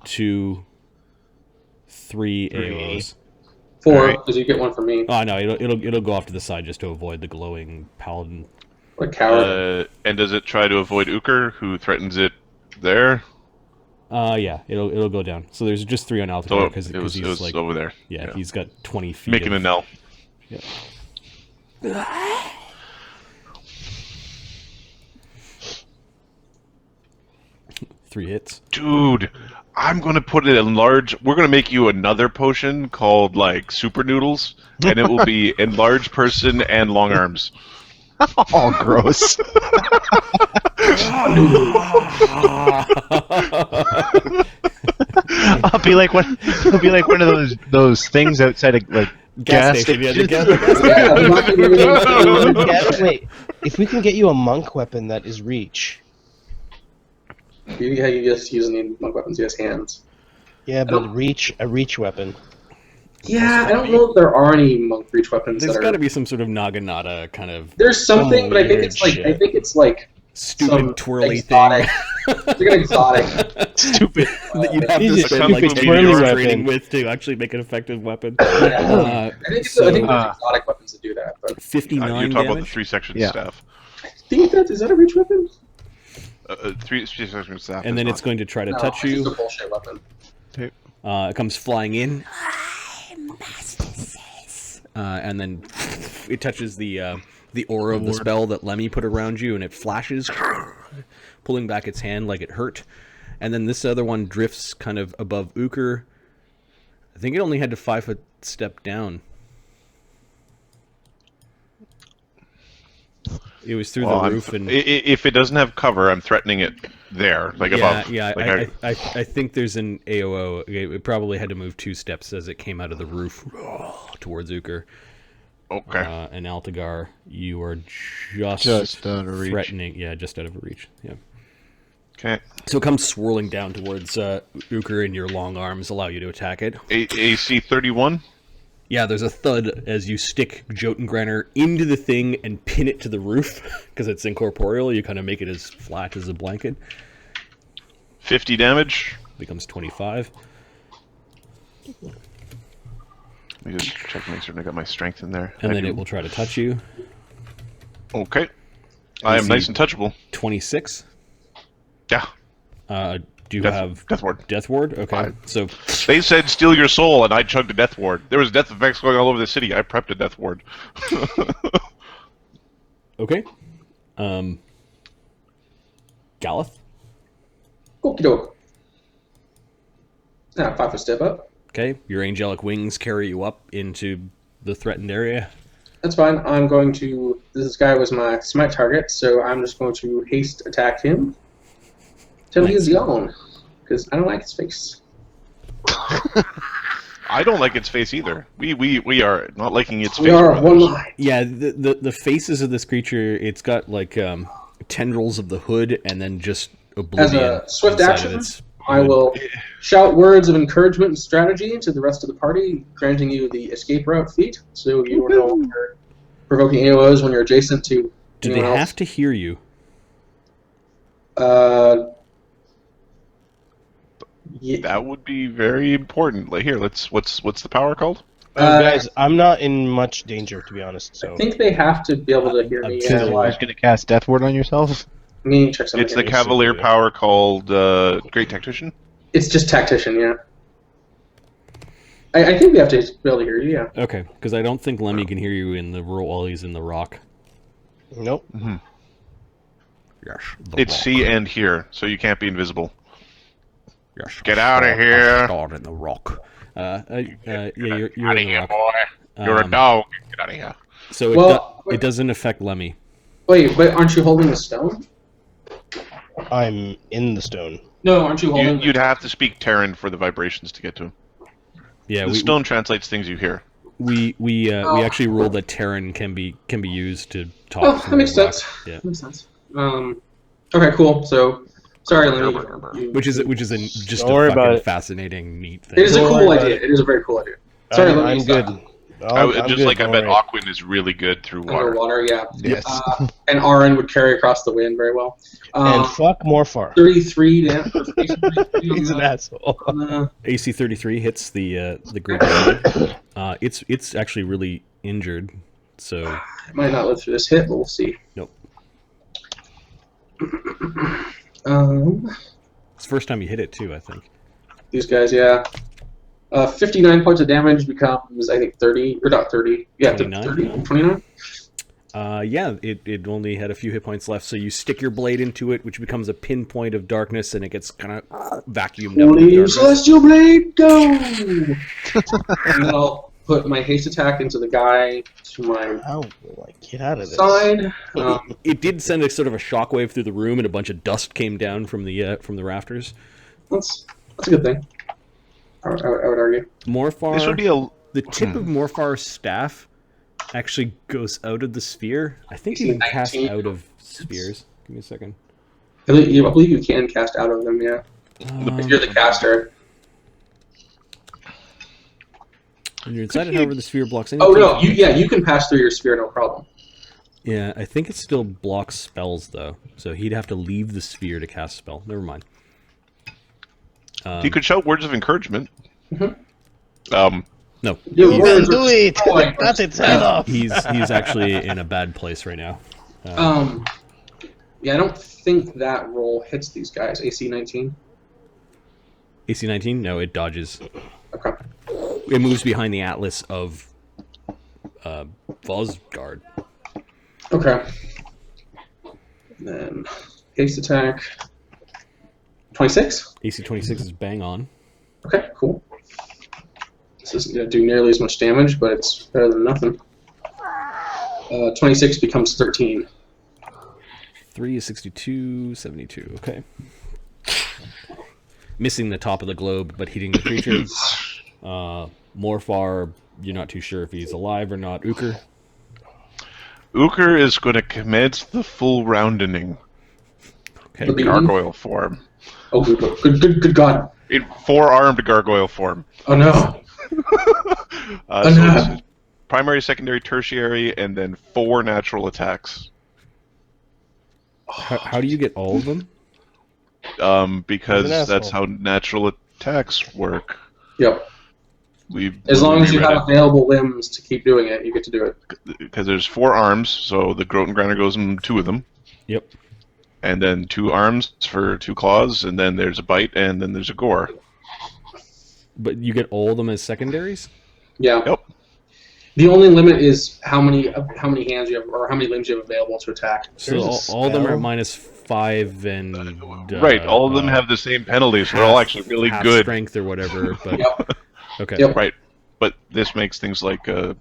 2, 3 AOs. 4, because you get one from me. Oh no, it'll go off to the side just to avoid the glowing paladin. What coward? And does it try to avoid Uker, who threatens it there? Yeah, it'll go down. So there's just 3 on Altair because he's like over there. Yeah, he's got 20 feet. Making an L. Yeah. 3 hits. Dude, I'm gonna put it in large. We're gonna make you another potion called like Super Noodles, and it will be enlarged person and long arms. Oh, gross. I'll be like one of those things outside of like gas station. Yeah, the gas station. Wait, if we can get you a monk weapon that is reach. You just use any monk weapons, you have hands. Yeah, but a reach weapon. Yeah, I don't know if there are any monk reach weapons. There's got to be some sort of Naginata kind of. There's something, but I think it's like stupid twirly thing. It's like an exotic. Stupid. That you'd have to spend like 10 years training with to actually make an effective weapon. I think there's exotic weapons that do that. But 59 you talk about the 3-section staff. I think is that a reach weapon? 3-section staff. And then it's going to try to touch you. It's a bullshit weapon. It comes flying in. And then it touches the aura of the spell that Lemmy put around you, and it flashes, pulling back its hand like it hurt. And then this other one drifts kind of above Uker. I think it only had to 5-foot step down. It was through the roof, and if it doesn't have cover, I'm threatening it there, like above. Yeah, like I think there's an AOO. It probably had to move 2 steps as it came out of the roof towards Uker. Okay. And Altagar, you are just out of reach. Threatening. Yeah, just out of reach. Yeah. Okay. So it comes swirling down towards Uker, and your long arms allow you to attack it. AC 31. Yeah, there's a thud as you stick Jotengranner into the thing and pin it to the roof because it's incorporeal. You kind of make it as flat as a blanket. 50 damage. Becomes 25. Let me just check, make sure I got my strength in there. And then it will try to touch you. Okay. I am nice and touchable. 26. Yeah. Do you have Death Ward? Death Ward? Okay. So they said steal your soul, and I chugged a Death Ward. There was death effects going all over the city. I prepped a Death Ward. Okay. Galeth? Okie doke. 5-foot step up. Okay. Your angelic wings carry you up into the threatened area. That's fine. I'm going to... This guy was my smite target, so I'm just going to haste attack him till he is gone. Because I don't like his face. I don't like its face either. We are not liking its face. We are one line. Yeah, the faces of this creature, it's got like tendrils of the hood and then just oblivion. As a swift action, its I will shout words of encouragement and strategy to the rest of the party, granting you the escape route feat, so you are no longer provoking AOs when you're adjacent to Do they anyone have else. to hear you? Yeah. That would be very important. Like here, what's the power called? Guys, I'm not in much danger, to be honest. So I think they have to be able to hear me. I'm I was going to cast Death Ward on yourself. Let me check something. It's the here. Cavalier power called Great Tactician. It's just tactician, yeah. I think we have to be able to hear you, yeah. Okay, because I don't think Lemmy can hear you in the while he's in the rock. nope. Mm-hmm. Yes. It's see and hear, so you can't be invisible. Yes. Get out of here! Start in the rock. Yeah, you're Out of in the here, rock. boy! You're a dog. Get out of here! So it doesn't affect Lemmy. Wait, but aren't you holding the stone? I'm in the stone. No, aren't you holding You'd have to speak Terran for the vibrations to get to him. Yeah, The stone translates things you hear. we actually ruled that Terran can be used to talk. Oh, through that makes the rock. sense. Yeah. That makes sense. Okay, cool. So, sorry, Lemmy. Which is just Don't worry a about fucking it. fascinating, neat thing. It is a Don't cool worry idea. about It is a very cool idea. Sorry, Lemmy. I'm good. I'm just good, like I don't bet worry. Aquin is really good through water. Underwater, yeah. Yes. And Arin would carry across the wind very well. And fuck Morfar. 33 damage. He's an asshole. AC 33 hits the great guy. It's actually really injured, so It might not live through this hit, but we'll see. nope. It's the first time you hit it too, I think. These guys, yeah. 59 points of damage becomes, I think, 30, or not 30. Yeah, 29? 30, 29? Yeah, it only had a few hit points left, so you stick your blade into it, which becomes a pinpoint of darkness, and it gets kind of vacuumed up. Leave Celestial Blade, go! And then I'll put my haste attack into the guy to my How will I get out of this? side. It did send a sort of a shockwave through the room, and a bunch of dust came down from the rafters. That's a good thing. I would argue. This would be The tip of Morfar's staff actually goes out of the sphere. I think you can cast 19. out of spheres. Give me a second. I believe you can cast out of them, yeah. If you're the caster. When you're inside it, however, the sphere blocks Oh anything. no, you can pass through your sphere, no problem. Yeah, I think it still blocks spells, though. So he'd have to leave the sphere to cast a spell. Never mind. you could shout words of encouragement. No, Your You words can are do it! destroying Cut its head off! he's actually in a bad place right now. Yeah, I don't think that roll hits these guys. AC 19. AC 19? No, it dodges. Okay. It moves behind the atlas of Vosgard. Okay. And then haste attack. 26. AC 26 is bang on. Okay, cool. This isn't going to do nearly as much damage, but it's better than nothing. 26 becomes 13. 3 is 62, 72. Okay. Missing the top of the globe, but hitting the creature. Morfar, you're not too sure if he's alive or not. Uker? Uker is going to commence the full roundening Okay. The beating? gargoyle form. Oh, good God. In four-armed gargoyle form. Oh no. So no. it's primary, secondary, tertiary, and then 4 natural attacks. How do you get all of them? Because He's an that's asshole. how natural attacks work. Yep. We As long as you have available limbs to keep doing it, you get to do it. because there's 4 arms, so the Groten Grinder goes in 2 of them, Yep. and then 2 arms for 2 claws, and then there's a bite, and then there's a gore. But you get all of them as secondaries? Yeah. Yep. The only limit is how many hands you have, or how many limbs you have available to attack. So There's a all of them are spell. -5 and... Right, all of them have the same penalty, so they're all actually really half good. strength or whatever, but... Yep. Okay. Yep. Right, but this makes things like a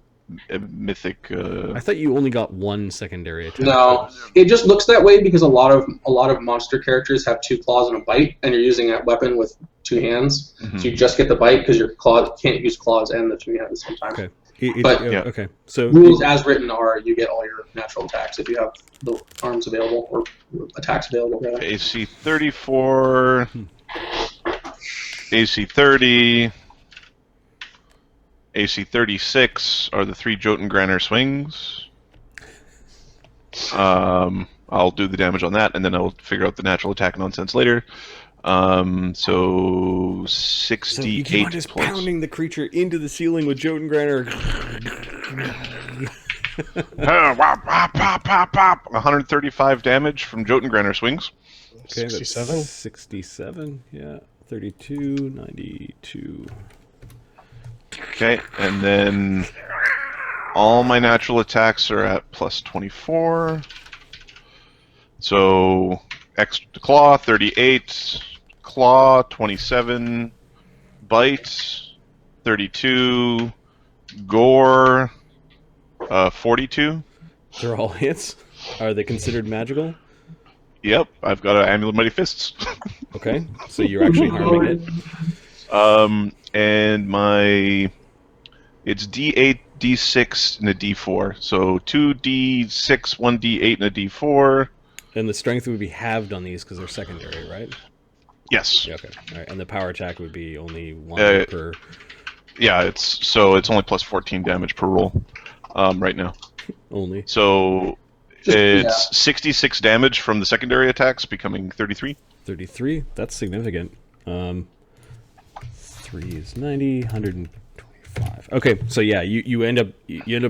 mythic. I thought you only got 1 secondary attack. No, it just looks that way because a lot of monster characters have 2 claws and a bite, and you're using that weapon with 2 hands. Mhm. So you just get the bite because your claws can't use claws and the 2 hands at the same time. Okay. But- Yeah. Okay. So Rules as written are you get all your natural attacks if you have the arms available or attacks available. Rather. AC 34, AC 30, AC 36 are the 3 Jotengranner swings. I'll do the damage on that, and then I'll figure out the natural attack nonsense later. So 68 you just points. pounding the creature into the ceiling with Jotengranner. Wop, wop, pop, pop, pop. 135 damage from Jotengranner swings. Okay, that's 67? 67, yeah. 32, 92. Okay, and then all my natural attacks are at plus 24. So extra claw 38, claw 27, bite 32, gore 42. They're all hits? Are they considered magical? Yep, I've got an Amulet of Mighty Fists. Okay, so you're actually harming it. And it's D8, D6, and a D4. So 2D6, 1D8, and a D4. And the strength would be halved on these because they're secondary, right? Yes. Yeah, okay. All right. And the power attack would be only 1 per Yeah, it's only plus 14 damage per roll, right now. Only So Just- it's 66 damage from the secondary attacks, becoming 33. 33. That's significant. 3 is 90, 125. Okay, so yeah, you end up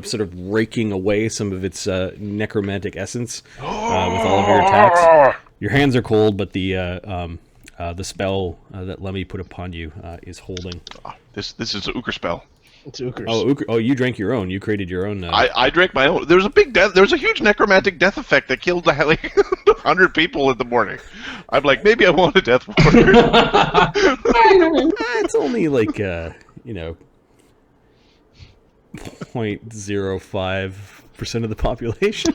sort of raking away some of its necromantic essence with all of your attacks. Your hands are cold, but the spell that Lemmy put upon you is holding. This is an Ukr spell. It's Ukers. Oh, you drank your own. You created your own. I drank my own. There's a huge necromantic death effect that killed like 100 people in the morning. I'm like, maybe I want a death ward. It's only like 0.05% of the population.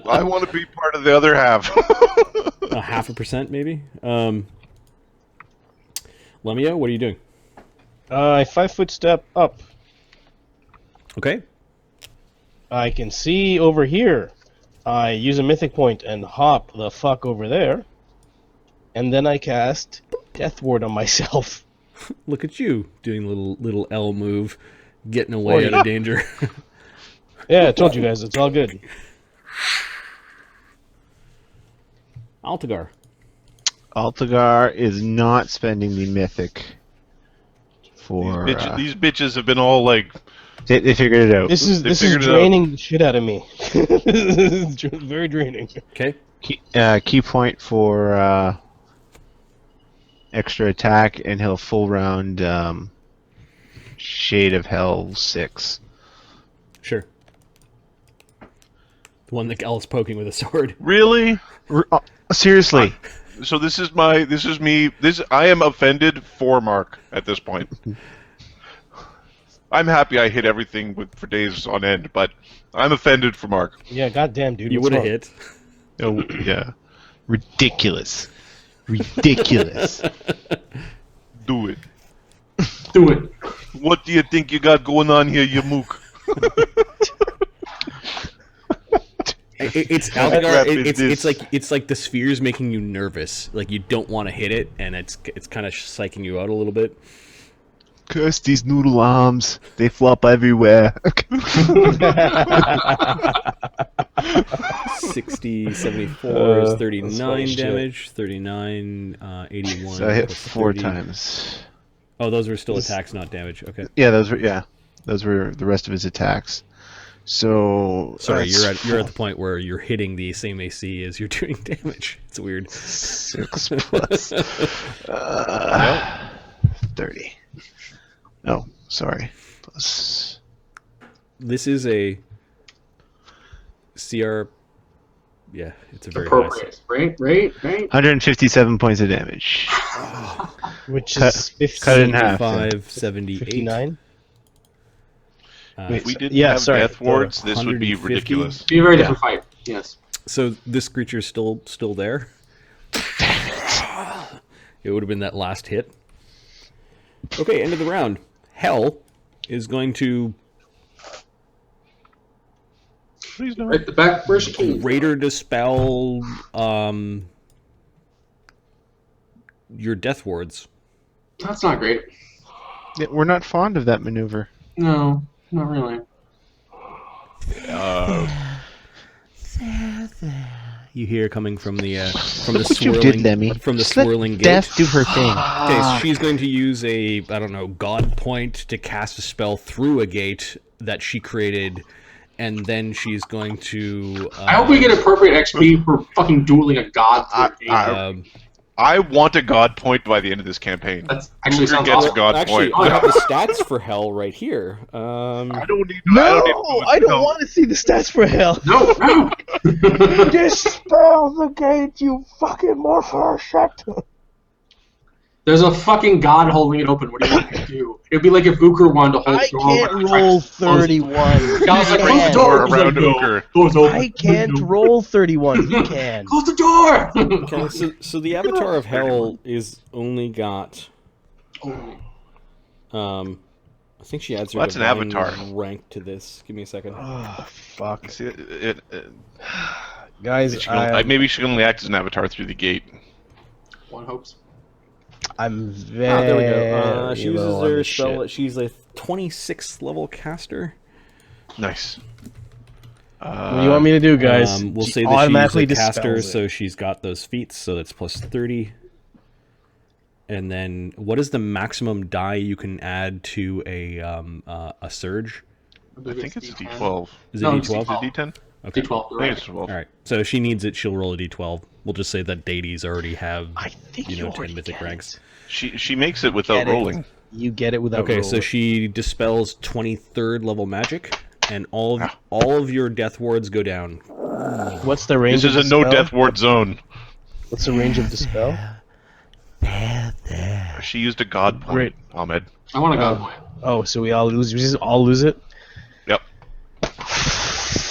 I want to be part of the other half. 0.5%, maybe. Lemmy-O, what are you doing? I 5-foot step up. Okay. I can see over here. I use a mythic point and hop the fuck over there. And then I cast Death Ward on myself. Look at you doing little L move, getting away out of danger. Yeah, I told you guys, it's all good. Altagar. Altagar is not spending the mythic for. These bitches have been all like. They figured it out. This is figured it out. draining the shit out of me. This is very draining. Okay. Key point for extra attack, and he'll full round Shade of Hell 6. Sure. The one that Gal's poking with a sword. Really? Seriously. So this is me. I am offended for Mark at this point. I'm happy I hit everything for days on end, but I'm offended for Mark. Yeah, goddamn, dude. You what's would have wrong? hit. Oh yeah. Ridiculous. Ridiculous. Do it. Do it. What do you think you got going on here, you mook? It's Altagar. It's like the sphere's making you nervous. Like you don't want to hit it, and it's kind of psyching you out a little bit. Curse these noodle arms. They flop everywhere. 60, 74 is 39 funny damage. 39, 81. So I hit plus 4 30. times. Oh, those were still attacks, not damage. Okay. Yeah, those were the rest of his attacks. So Sorry, that's you're at the point where you're hitting the same AC as you're doing damage. It's weird. 6 plus 30. Oh, sorry. Plus. This is a CR. Yeah, it's a very high. Appropriate. Right? 157 points of damage. Which Cut- is 50, cut it in half. 578. 59. If we didn't yeah, have sorry, death wards, this would be 150? ridiculous. Be a very different fight. Yes. So this creature's still there. It would have been that last hit. Okay, end of the round. Hell is going to Please don't. Right the back where she came. Greater Dispel your death wards. That's not great. Yeah, we're not fond of that maneuver. No, not really. You hear coming from the Look what you did, Lemmy. from the Just let swirling gate. Death do her thing. Okay, so she's going to use a, I don't know, God point to cast a spell through a gate that she created, and then she's going to... I hope we get appropriate XP for fucking dueling a god. I want a god point by the end of this campaign. That's actually Who sounds gets a awesome. god Actually, point? I have the stats for Hell right here. I don't need. No, I don't want to see the stats for hell. No. Dispel the gate, you fucking Morfar shut. There's a fucking god holding it open. What do you want me to do? It'd be like if Ukr wanted to hold I the door can't open and tried to roll close it. 31. God's like, You close the can. door. He's Around like, no, Ukr. door's open. I can't roll 31. You can. Close the door! Okay, so the Avatar of Hell is only got... I think she adds her Well, that's an divine avatar. rank to this. Give me a second. Oh, fuck. See, Guys, maybe she can only act as an avatar through the gate. One hopes. I'm very. There we go. She uses low on her this spell. shit. She's a 26th level caster. Nice. What do you want me to do, guys? We'll She say that automatically she's a caster, dispels it. so she's got those feats, so that's plus 30. And then, what is the maximum die you can add to a surge? I think it's a D12. Is it No, it's D12? Is it D10? Okay. D12. I think Right. it's 12. All right. So if she needs it, she'll roll a D12. We'll just say that deities already have, I think 10 already mythic get ranks. She makes it without Get it. rolling. You get it without. Okay, so rolling. she dispels 23rd level magic, and all of your death wards go down. What's the range? This of is a no dispel? death ward zone. What's the range of dispel? She used a god point, Great. Ahmed. I want to go. Oh, so we all lose. We just all lose it. Yep.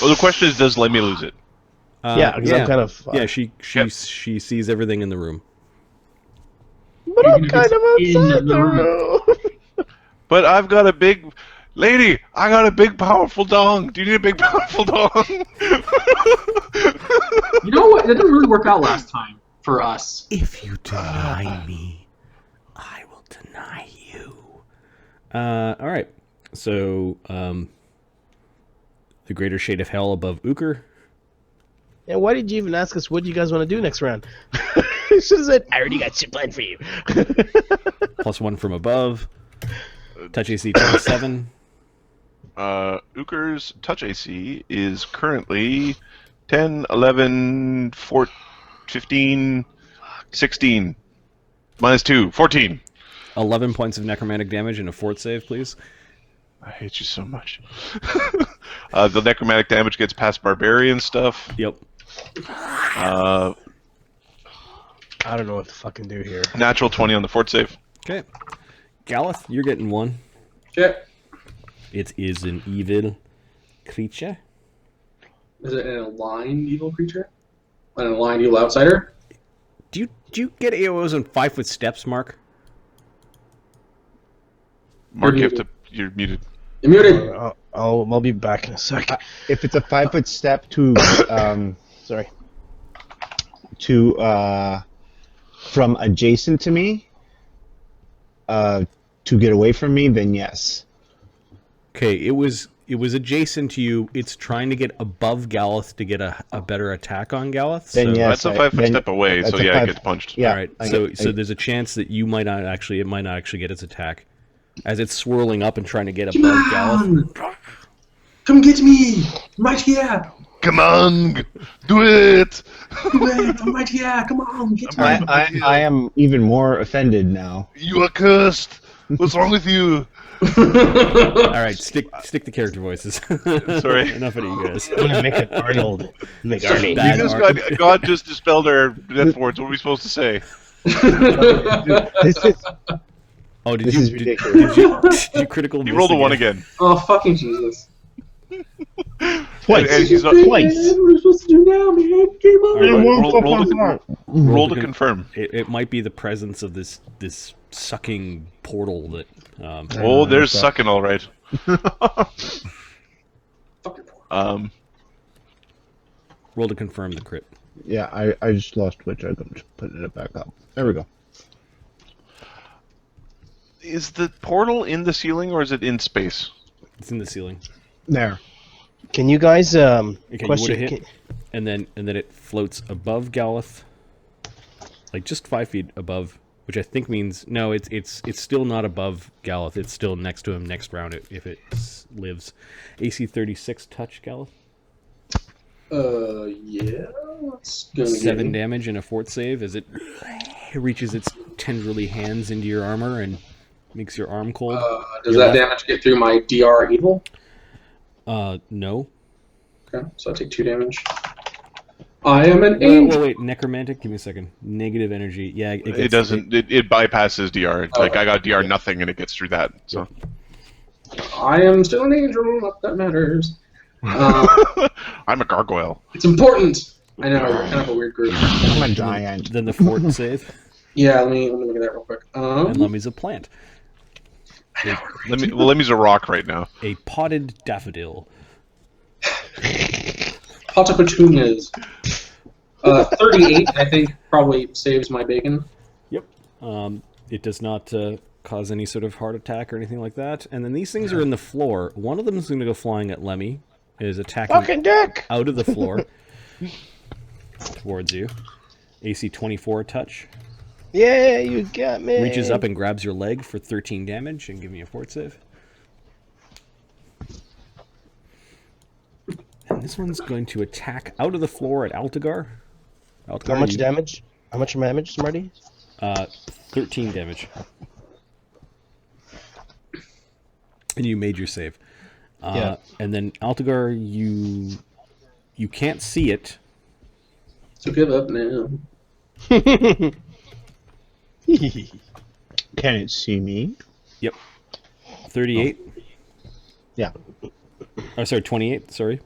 Well, the question is, does Lemmy lose it? Yeah, because I'm kind of. Yeah, she sees everything in the room. But I'm Even if kind it's of in outside the the room. But I've got a big... Lady, I got a big powerful dong. Do you need a big powerful dong? You know what? That didn't really work out last time for us. If you deny me, I will deny you. All right. So, the greater shade of hell above Uker. Yeah, why did you even ask us what you guys want to do next round? You should have said, I already got shit planned for you. +1 from above. Touch AC 27. Uker's touch AC is currently 10, 11, 14, 15, 16. -2, 14. 11 points of necromantic damage and a fort save, please. I hate you so much. The necromantic damage gets past barbarian stuff. Yep. Uh, I don't know what to fucking do here. natural 20 on the fort save. Okay. Galeth, you're getting one. Okay. It is an evil creature. Is it an aligned evil creature? An aligned evil outsider? Do you get AOs on 5-foot steps, Mark? Mark, You're you're muted. You're muted. I'll be back in a sec. If it's a 5-foot step to Sorry. from adjacent to me to get away from me, then yes. Okay, it was adjacent to you. It's trying to get above Galeth to get a better attack on Galeth. Then so, yes. That's a 5-foot step away, that's so a yeah, it five- gets punched. Yeah. all right. I So get- there's a chance that it might not actually get its attack as it's swirling up and trying to get Come above Galeth. on! Come get me! I'm right here! Come on, do it. Wait, I'm right here! Come on, get me! I am even more offended now. You are cursed. What's wrong with you? All right, stick the character voices. Sorry. Enough of you guys. I'm gonna make it Arnold. Make Arnie. Bad Jesus, Mark. God just dispelled our death wards. What are we supposed to say? This is Oh, did This you is did, ridiculous. did you critical? He miss rolled a 1 again. Oh, fucking Jesus. twice. And he's not, Twice. What are we supposed to do now, man? Game over. roll to confirm. It might be the presence of this sucking portal that. Oh, there's sucking all right. Fucking Roll to confirm the crit. Yeah, I just lost Twitch. I'm just putting it back up. There we go. Is the portal in the ceiling or is it in space? It's in the ceiling. There. Can you guys Okay, you question? would've hit, and then it floats above Galeth, like just 5 feet above, which I think means no. It's still not above Galeth. It's still next to him next round if it lives. AC 36 touch Galeth. Yeah. Let's go. 7 damage and a fort save as it reaches its tendrily hands into your armor and makes your arm cold. Does that damage get through my DR evil? No. Okay, so I take 2 damage. I am an angel. Wait, necromantic. Give me a second. Negative energy. Yeah, It doesn't. It bypasses DR. Like I got DR nothing and it gets through that. So I am still an angel. Not that matters. I'm a gargoyle. It's important. I know we're kind of a weird group. I'm a giant. Then the fort save. Yeah, let me look at that real quick. And Lemmy's a plant. Lemmy's a rock right now. A potted daffodil. Potapatunas. 38, I think, probably saves my bacon. Yep. It does not cause any sort of heart attack or anything like that. And then these things are in the floor. One of them is going to go flying at Lemmy. It is attacking Fucking dick! out of the floor towards you. AC 24 touch. Yeah, you got me. Reaches up and grabs your leg for 13 damage and give me a fort save. And this one's going to attack out of the floor at Altagar. Altagar, How much damage? How much damage, Smarty? 13 damage. And you made your save. Yeah. And then Altagar, you can't see it. So give up now. Can it see me? Yep. 38. Yeah. Oh, sorry, 28. Sorry.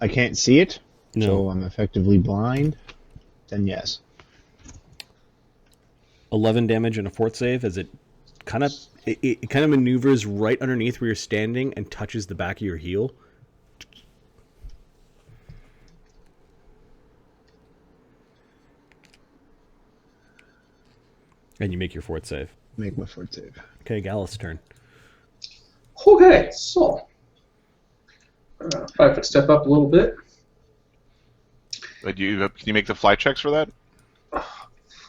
I can't see it, No. so I'm effectively blind. Then yes. 11 damage and a fort save as it kind of maneuvers right underneath where you're standing and touches the back of your heel. And you make your fort save. Make my fort save. Okay, Gallus' turn. Okay, so 5 foot step up a little bit. But can you make the fly checks for that?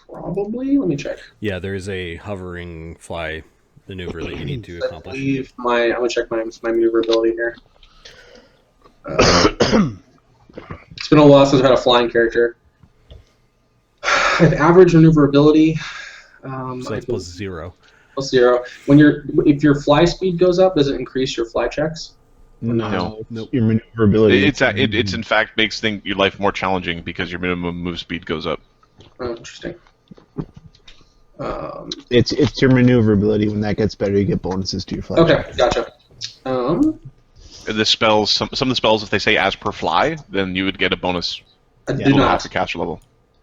Probably. Let me check. Yeah, there's a hovering fly maneuver that you need to I accomplish. believe I'm gonna check my maneuverability here. It's been a while since I've had a flying character. I have average maneuverability. So that's plus 0. Plus 0. If your fly speed goes up, does it increase your fly checks? No. Nope. Your maneuverability. It's in fact makes your life more challenging because your minimum move speed goes up. Oh, interesting. It's your maneuverability. When that gets better, you get bonuses to your fly. Okay, gotcha. The spells, some of the spells, if they say as per fly, then you would get a bonus. I Yeah. do Half not. the caster level.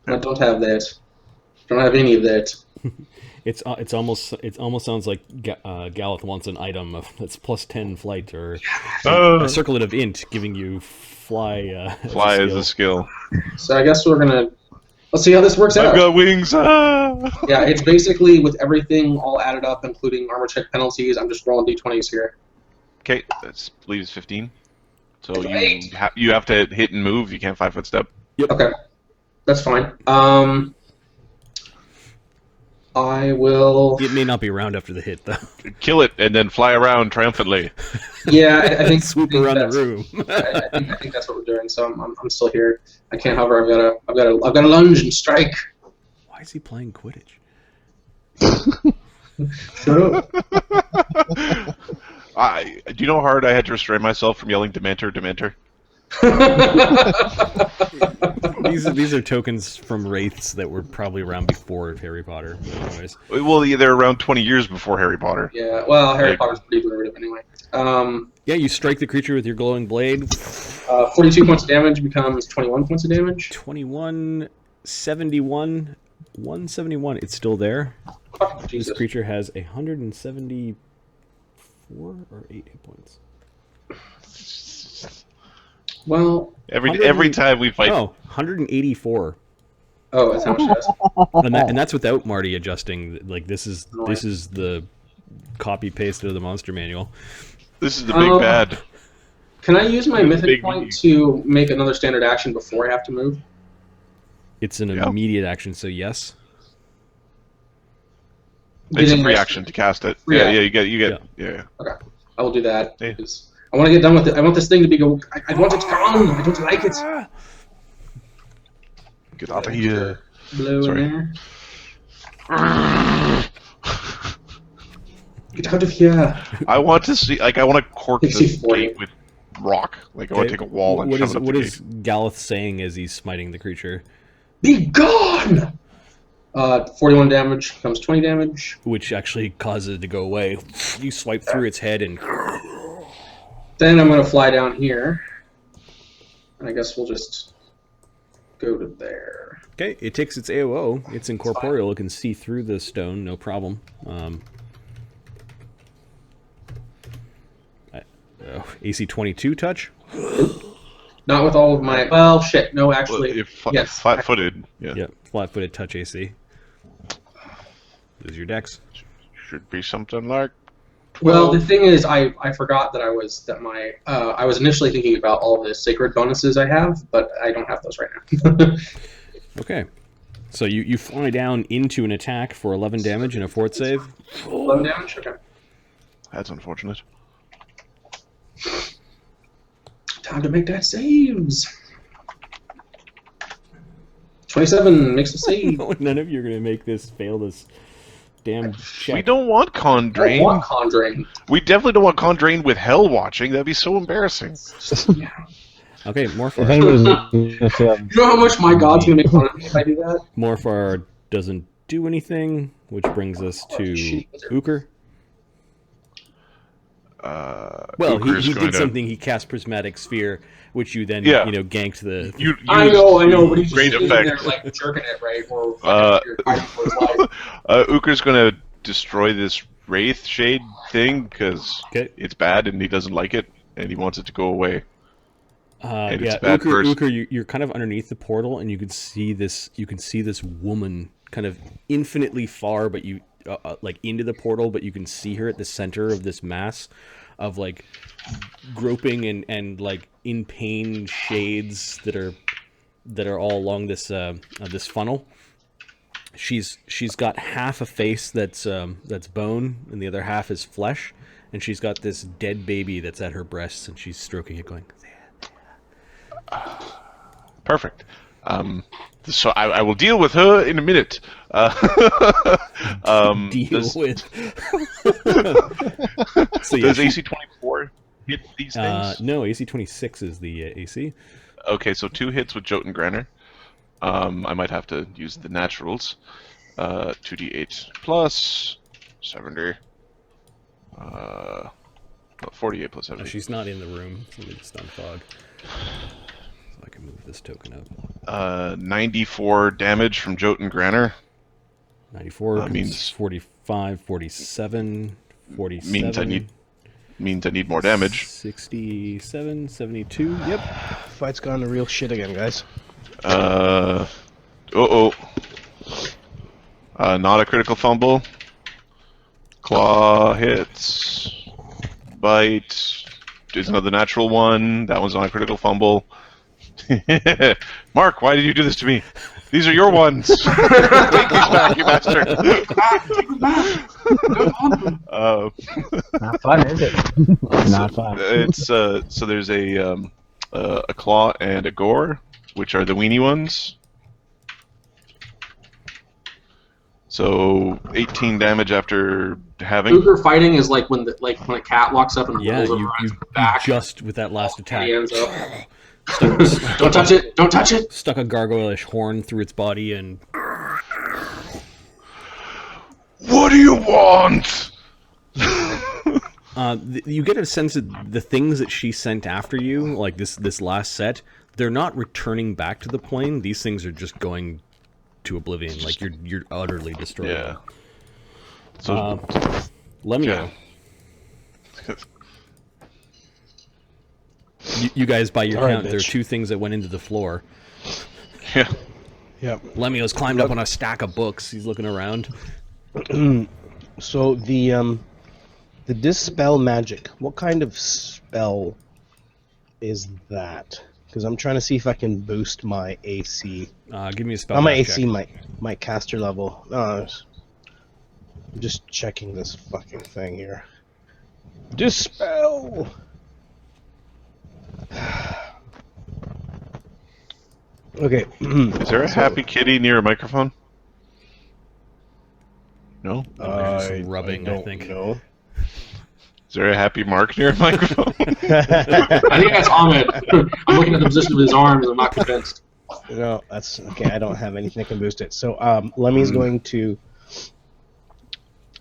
I don't have that. Don't have any of that. It almost sounds like Galeth wants an item that's plus 10 flight or a circlet of int giving you fly. Fly is a skill. So I guess let's see how this works I've out. got wings. Yeah, it's basically with everything all added up, including armor check penalties. I'm just rolling d20s here. Okay, that leaves 15. So Great. you have to hit and move. You can't 5 foot step. Okay, that's fine. I will. It may not be around after the hit, though. Kill it and then fly around triumphantly. Yeah, I think Swoop I think around the that's- room. I think that's what we're doing. So I'm still here. I can't hover. I've got to lunge and strike. Why is he playing Quidditch? Shut up. Do you know how hard I had to restrain myself from yelling Dementor, Dementor? These are tokens from wraiths that were probably around before Harry Potter. But anyways, Well, they're around 20 years before Harry Potter. Yeah. Well, Harry Potter's pretty derivative anyway. yeah, you strike the creature with your glowing blade. 42 points of damage becomes 21 points of damage. 21, 71, 171. It's still there. Oh, This Jesus. creature has 174 or 8 hit points. Well, Every time we fight, Oh, 184. oh, that's how much it is. And that's without Marty adjusting. Like this is the copy paste of the monster manual. this is the big bad. Can I use my mythic Big point meaty. to make another standard action before I have to move? It's an Yeah. immediate action, so yes. It's a Getting free my- action to cast it. Free Yeah, action. you get. Yeah. Okay, I will do that. Yeah. Because I want to get done with it. I want this thing to be go. I want it gone. I don't like it. Get out of here. Blow Sorry. in there. Get out of here. I want to see. I want to cork It's this 40. gate with rock. I want to take a wall and what shove is it up what the is Galeth saying as he's smiting the creature? Be gone. 41 damage becomes 20 damage. Which actually causes it to go away. You swipe through its head and Then I'm going to fly down here. And I guess we'll just go to there. okay, it takes its AOO. It's incorporeal. It can see through the stone, no problem. AC 22 touch. Not with all of my. Well, shit. No, actually, Well, if yes. flat-footed, yeah. Yeah, flat-footed touch AC. Lose your dex. Should be something like. 12. Well, the thing is, I forgot that I was initially thinking about all the sacred bonuses I have, but I don't have those right now. Okay. So you fly down into an attack for 11 damage and a fort save. 11 damage. Okay. That's unfortunate. Time to make that saves. 27 makes a save. None of you are going to make this fail this damn check. We don't want I don't Condrain. want Condrain. We definitely don't want Condrain with Hell watching. That'd be so embarrassing. Yeah. Okay, If Morfar. anybody's gonna fail, You know how much my god's gonna make fun of me if I do that? Morfar doesn't do anything, which brings us to shit. Uker. Well, Uker's he going did to- something. He cast Prismatic Sphere, which you then Yeah. ganked the. You I use know, but he's just great sitting there effect. like jerking it, right? Or Uh, fucking fighting for his life. Uker's going to destroy this Wraith Shade thing because Okay. it's bad and he doesn't like it and he wants it to go away. And it's Yeah, bad first. Uker, you're kind of underneath the portal, and you can see this. You can see this woman kind of infinitely far, but you like into the portal, but you can see her at the center of this mass of like groping and like in pain shades that are all along this this funnel. She's got half a face that's bone, and the other half is flesh, and she's got this dead baby that's at her breasts, and she's stroking it, going. Perfect. So I will deal with her in a minute. Deal does, with. So yeah, does AC 24 hit these things? no, AC 26 is the AC. Okay, so 2 hits with Jotun Granner. I might have to use the naturals. 2d8 plus 70. 48 plus 70. She's not in the room. So let me just unfog. So I can move this token up. 94 damage from Jotun Granner. 94 That means 45, 47, 47. Means I need more damage. 67, 72. Yep. Fight's gone to real shit again, guys. Not a critical fumble. Claw hits. Bite. Is another natural one. That one's not a critical fumble. Mark, why did you do this to me? These are your ones. Take these back, you bastard. not fun, is it? Not fun. It's so there's a claw and a gore, which are the weenie ones. So 18 damage after having. Uber fighting is like when a cat walks up and Yeah, rolls over you on its back. just with that last attack Hands up. Don't touch it! Don't touch it! stuck a gargoyle-ish horn through its body and. What do you want? You get a sense that the things that she sent after you, like this last set, they're not returning back to the plane. These things are just going to oblivion. Like you're utterly destroyed. Yeah. So Lemmy-O. yeah. You guys, by your All right, count, there are bitch. 2 things that went into the floor. Yeah. Yep. Lemmy-O's climbed up on a stack of books. He's looking around. So the dispel magic. What kind of spell is that? Because I'm trying to see if I can boost my AC. Give me a spell. Not my check. AC, my caster level. I'm just checking this fucking thing here. Dispel. Okay. Is there a happy kitty near a microphone? No. There's just some rubbing, I don't think. know. Is there a happy Mark near a microphone? I think that's Ahmed. I'm looking at the position of his arms. I'm not convinced. No, that's okay. I don't have anything that can boost it. So Lemmy's going to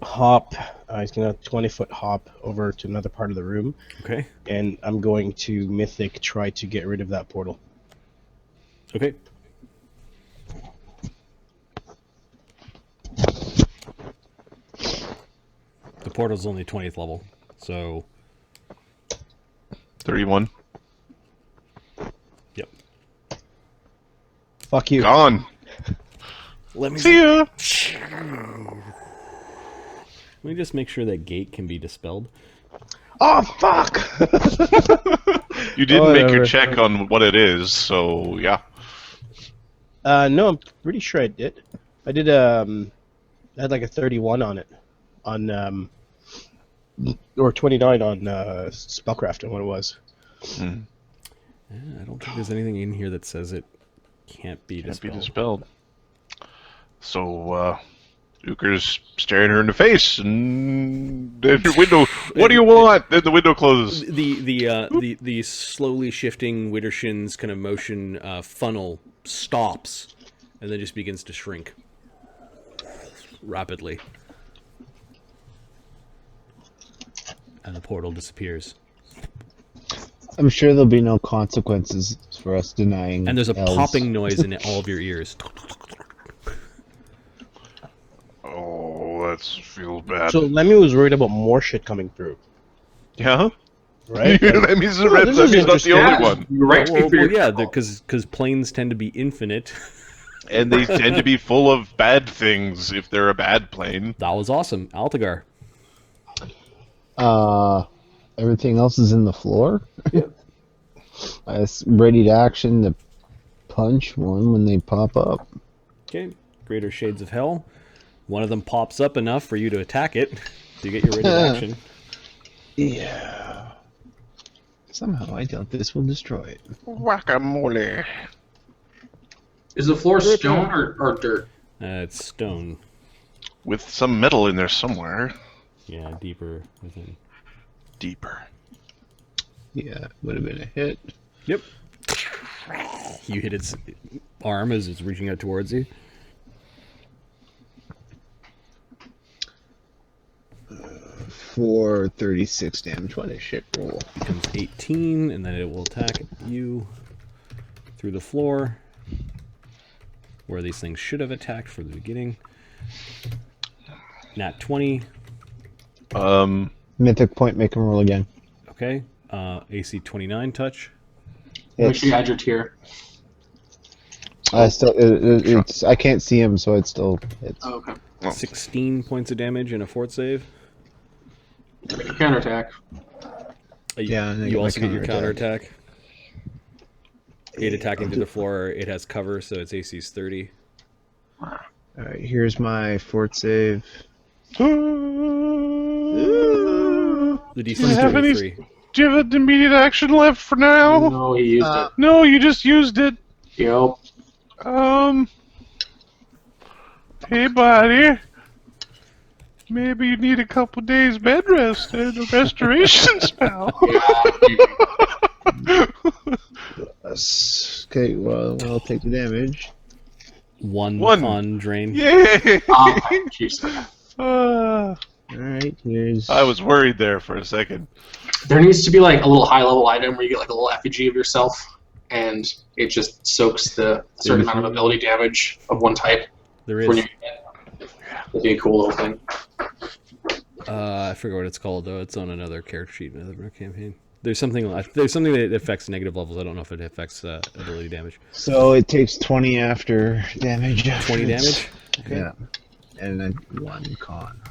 hop. He's going to 20-foot hop over to another part of the room, Okay. and I'm going to Mythic try to get rid of that portal. Okay. The portal's only 20th level, so 31. Fuck you. Gone. Let me See ya. Let me just make sure that gate can be dispelled. Oh, fuck! You didn't make your Whatever. check on what it is, so yeah. No, I'm pretty sure I did. I did, I had like a 31 on it. Or 29 on, spellcrafting, what it was. Yeah, I don't think there's anything in here that says it can't be Can't be dispelled. dispelled. So, Uker's staring her in the face, and then the window. What do you want? Then the window closes. The slowly shifting Widdershin's kind of motion funnel stops, and then just begins to shrink rapidly, and the portal disappears. I'm sure there'll be no consequences for us denying. And there's a elves. popping noise in all of your ears. Oh, that feels bad. So Lemmy was worried about more shit coming through, Yeah, right? that means the Oh, red. this That is means not the interesting. only Yeah, one. you're right. Well, yeah, because planes tend to be infinite. And they tend to be full of bad things if they're a bad plane. That was awesome, Altagar. Everything else is in the floor. I was ready to action to punch one when they pop up. Okay, Greater Shades of Hell. One of them pops up enough for you to attack it. So you get your ready to action. Yeah. Somehow I doubt this will destroy it. Guacamole. Is the floor stone or dirt? It's stone. With some metal in there somewhere. Yeah, deeper within. Deeper. Yeah, would have been a hit. Yep. You hit its arm as it's reaching out towards you. For 36 damage. What a shit roll. Becomes 18, and then it will attack you through the floor, where these things should have attacked for the beginning. Nat 20. Mythic point, make him roll again. Okay. AC 29 touch. Make It's, sure you add your tier. I still, it's, I can't see him, so it's still, it's, Oh, okay. 16 points of damage and a fort save. Counterattack. Yeah, and I You get my also get your counterattack. counterattack. 8 attacking to the floor. It has cover, so its AC is 30. Alright, here's my fort save. The DC Do you is have any- 33. Do you have an immediate action left for now? No, he used it. No, you just used it. Yep. Hey, buddy. Maybe you need a couple days bed rest and a restoration spell. Okay, well, I'll take the damage. One One. con drain. Yay! Jeez. Alright, here's... I was worried there for a second. There needs to be like a little high-level item where you get like a little effigy of yourself, and it just soaks the certain amount of ability damage of one type. There When is. you It'd be a cool little thing. I forget what it's called though. It's on another character sheet in another campaign. There's something that affects negative levels. I don't know if it affects ability damage. So it takes 20 after damage. 20 damage. Okay. Yeah. And then 1 con.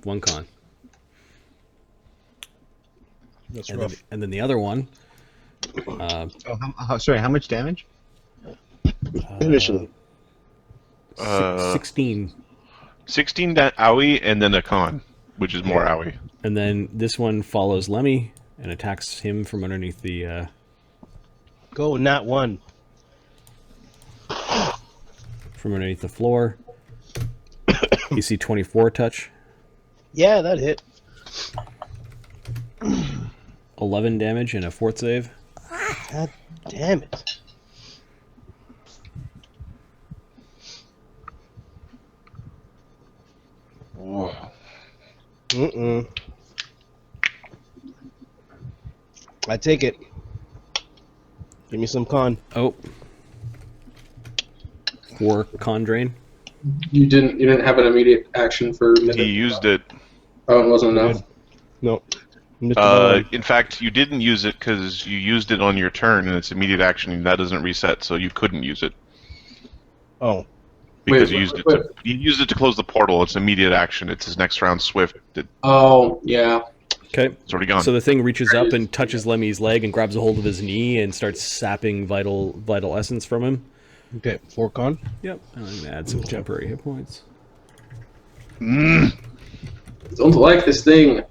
1 con. That's And rough. then, and then the other one. Sorry, how much damage? Initially. 16. 16 owie and then a con, which is more owie. And then this one follows Lemmy and attacks him from underneath the. Go, not one. From underneath the floor. You see 24 touch. Yeah, that hit. 11 damage and a fort save. God damn it. Mm-mm. I take it. Give me some con. Oh. 4 con drain. You didn't have an immediate action for He Mythic? used it. Oh, it wasn't enough. No. I'm just about- In fact, you didn't use it because you used it on your turn and it's immediate action and that doesn't reset, so you couldn't use it. Oh, because Wait, you used wait. you used it to close the portal. It's immediate action. It's his next round swift. Oh, yeah. Okay. It's already gone. So the thing reaches up and touches Lemmy's leg and grabs a hold of his knee and starts sapping vital essence from him. okay. 4 con. Yep. And I'm gonna add some temporary hit points. Don't like this thing.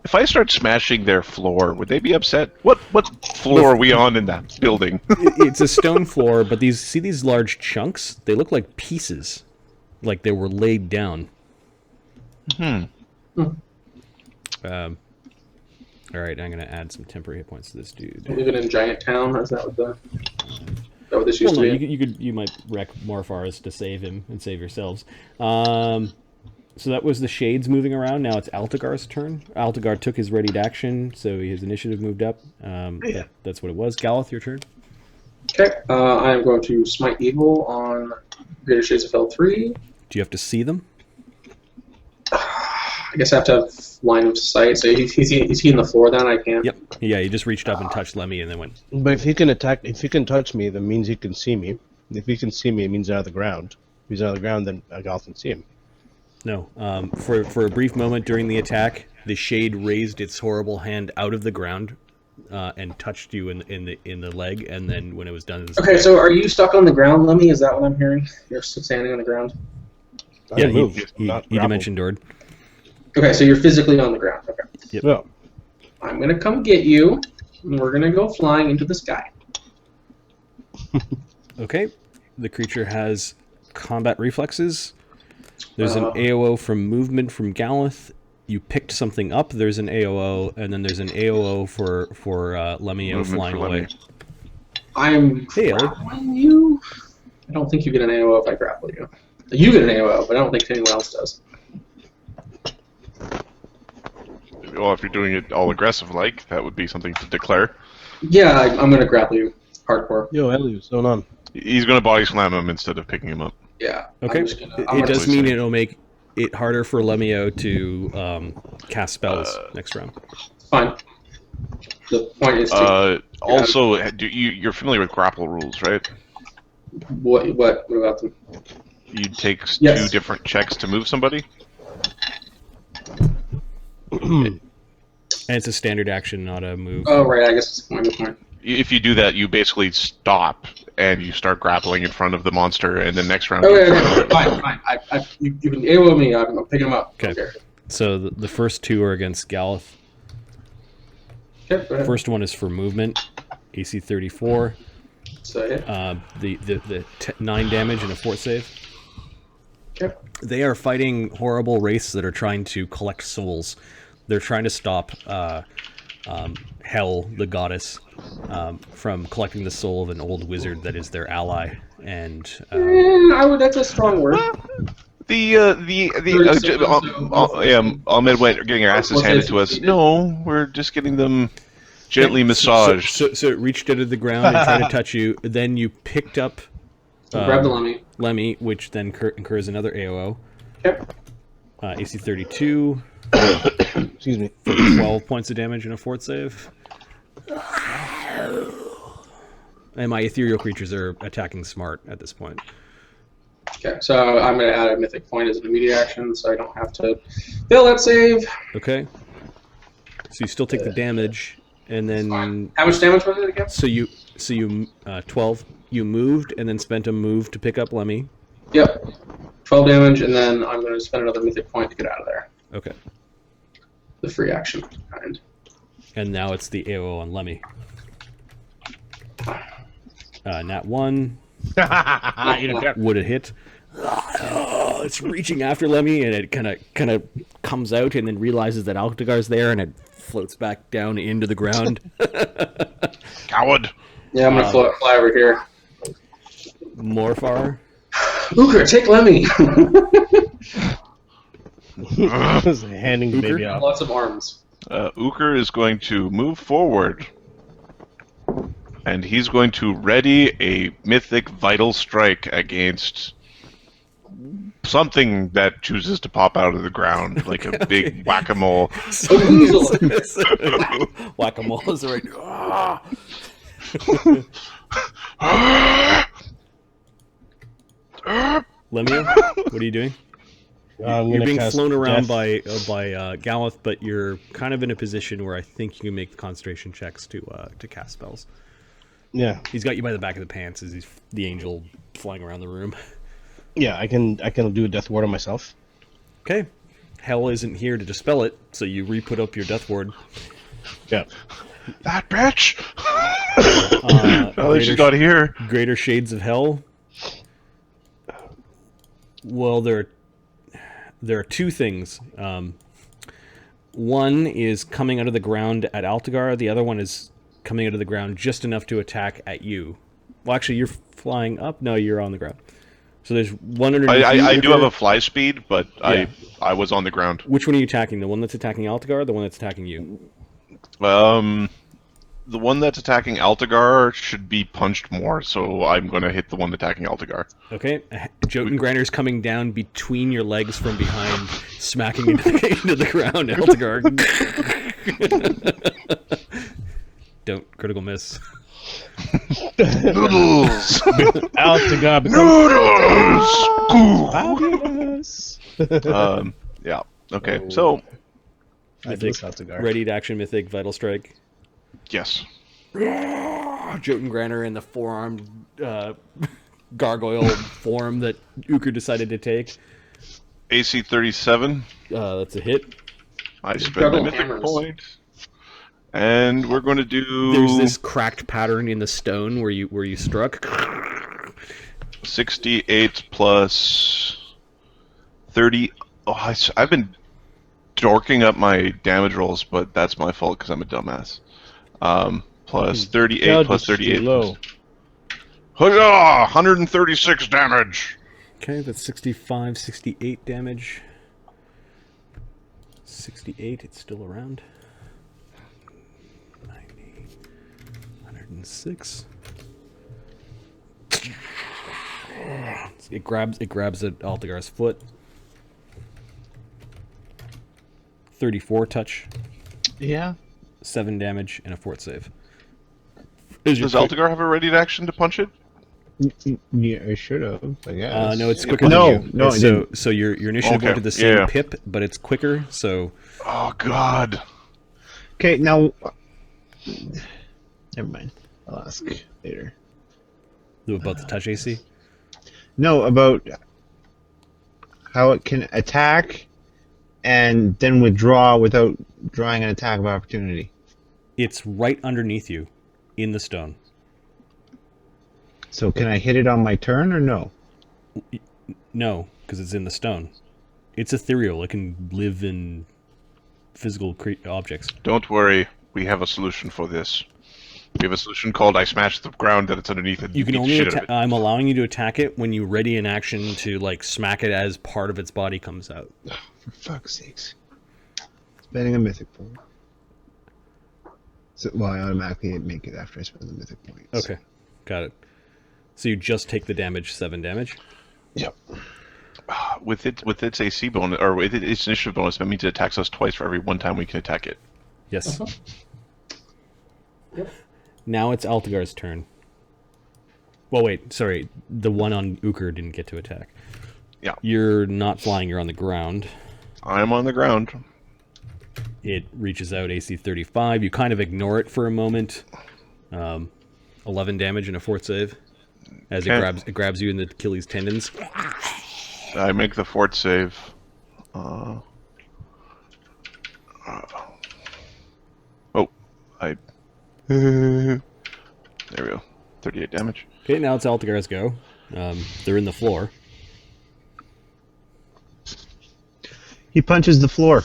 If I start smashing their floor, would they be upset? What floor are we on in that building? It's a stone floor, but these large chunks? They look like pieces, like they were laid down. Hmm. All right, I'm gonna add some temporary hit points to this dude. Living in Giant Town, is that what this used Well, no, to be? you might wreck Morfar's to save him and save yourselves. So that was the shades moving around. Now it's Altagar's turn. Altagar took his readied action, so his initiative moved up. That's what it was. Galeth, your turn. Okay, I am going to Smite Evil on Greater Shades of Hell 3. Do you have to see them? I guess I have to have line of sight. So is he in the floor then? I can't. Yep. Yeah, he just reached up and touched Lemmy and then went. But if he can touch me, that means he can see me. If he can see me, it means out of the ground. If he's out of the ground, then I can see him. No. For a brief moment during the attack, the shade raised its horrible hand out of the ground and touched you in the leg, and then when it was done, Okay, so are you stuck on the ground, Lemmy? Is that what I'm hearing? You're still standing on the ground. Yeah, he dimension doored. Okay, so you're physically on the ground. Okay. Yep. No. I'm gonna come get you, and we're gonna go flying into the sky. Okay. The creature has combat reflexes. There's an AOO from movement from Galeth. You picked something up. There's an AOO, and then there's an AOO for Lemmy-O flying away. I'm grappling you. I don't think you get an AOO if I grapple you. You get an AOO, but I don't think anyone else does. Well, if you're doing it all aggressive like, that would be something to declare. Yeah, I'm gonna grapple you hardcore. Yo, Ellie, what's going on? He's going to body slam him instead of picking him up. Yeah. Okay. It does mean it'll make it harder for Lemmy-O to cast spells next round. Fine. The point is to also, you're familiar with grapple rules, right? what about them? You take Yes. 2 different checks to move somebody. And it's a standard action, not a move. Oh right, I guess it's a point. If you do that, you basically stop and you start grappling in front of the monster, and then next round. Okay, fine. You can AOO me. I'm picking him up. Okay. So the first 2 are against Galeth. Okay, go ahead. First one is for movement, AC 34. So yeah. The 9 damage and a fort save. Okay. They are fighting horrible wraiths that are trying to collect souls. They're trying to stop Hel, the goddess, from collecting the soul of an old wizard that is their ally. And That's a strong word. Ahmed went getting our asses handed to us. No, we're just getting them gently massaged. So it reached out of the ground and tried to touch you. Then you picked up Grab the Lemmy, which then incurs another AOO. Okay. AC 32. Excuse me. 12 points of damage and a fort save. And my ethereal creatures are attacking smart at this point. Okay, so I'm going to add a mythic point as an immediate action, so I don't have to fail that save. Okay. So you still take the damage, and then Fine. How much damage was it again? so you 12. You moved and then spent a move to pick up Lemmy. Yep. 12 damage, and then I'm going to spend another mythic point to get out of there. Okay. The free action kind. And now it's the AOO on Lemmy. Nat 1 would have hit. It's reaching after Lemmy, and it kind of comes out, and then realizes that Altagar's there, and it floats back down into the ground. Coward. Yeah, I'm going to fly over here. Morfar. Uker, take Lemmy! Just handing the baby off. Lots of arms. Uker is going to move forward, and he's going to ready a mythic vital strike against something that chooses to pop out of the ground, like a big whack-a-mole. Whack-a-mole is right. Lemmy-O, what are you doing? I'm You're gonna being cast flown around Death. by Gallup, but you're kind of in a position where I think you can make the concentration checks to cast spells. Yeah, He's got you by the back of the pants as he's the angel flying around the room. yeah. I can do a Death Ward on myself. Okay. Hell isn't here to dispel it, so you re-put up your death ward. Yeah. That bitch! At least she's not here. Greater Shades of Hell. Well, there are two things. One is coming out of the ground at Altagar. The other one is coming out of the ground just enough to attack at you. Well, actually, you're flying up. No, you're on the ground. So there's one underneath you. I do have a fly speed, but Yeah. I was on the ground. Which one are you attacking? The one that's attacking Altagar or the one that's attacking you? The one that's attacking Altagar should be punched more, so I'm going to hit the one attacking Altagar. Okay. Jotun Grinder's coming down between your legs from behind, smacking into the ground, Altagar. Don't critical miss. Noodles! Altagar Noodles! becomes Yeah. Okay, so, Mythic, Altagar. ready to action Mythic, Vital Strike. yes. Jotun Grander in the forearm gargoyle form that Uker decided to take. AC 37. That's a hit. I spend Juggle a mythic hammers. point. And we're going to do... There's this cracked pattern in the stone where you struck. 68 plus 30. Oh, I've been dorking up my damage rolls, but that's my fault because I'm a dumbass. Plus 38 God, plus this is 38. low. Huzzah! 136 damage! Okay, that's 65, 68 damage. 68, it's still around. 90, 106. It grabs at Altagar's foot. 34 touch, Yeah. 7 damage, and a fort save. Does Altagar have a ready action to punch it? Yeah, I should have. I guess. No, it's quicker No, than you. no, I didn't. So your initiative Okay, went to the same yeah. pip, but it's quicker. So Oh, God. Okay, now. Never mind. I'll ask later. about the touch AC. No, about how it can attack and then withdraw without drawing an attack of opportunity. It's right underneath you, in the stone. So can I hit it on my turn or no? No, because it's in the stone. It's ethereal. It can live in physical objects. Don't worry. We have a solution for this. We have a solution called I smash the ground that it's underneath and You can beat the only shit out of attack. I'm allowing you to attack it when you ready an action to like smack it as part of its body comes out. For fuck's sakes. Spending a mythic point. So, well, I automatically make it after I spend the mythic points. Okay, got it. So you just take the damage, 7 damage. Yep. With its AC bonus or with its initiative bonus, that means it attacks us twice for every one time we can attack it. Yes. Yep. Now it's Altagar's turn. Well, wait, sorry. The one on Uker didn't get to attack. Yeah. You're not flying, you're on the ground. I'm on the ground. It reaches out AC 35. You kind of ignore it for a moment. 11 damage and a fort save. As Okay. it grabs you in the Achilles tendons. I make the fort save. There we go. 38 damage. Okay, now it's Altagar's go. They're in the floor. He punches the floor.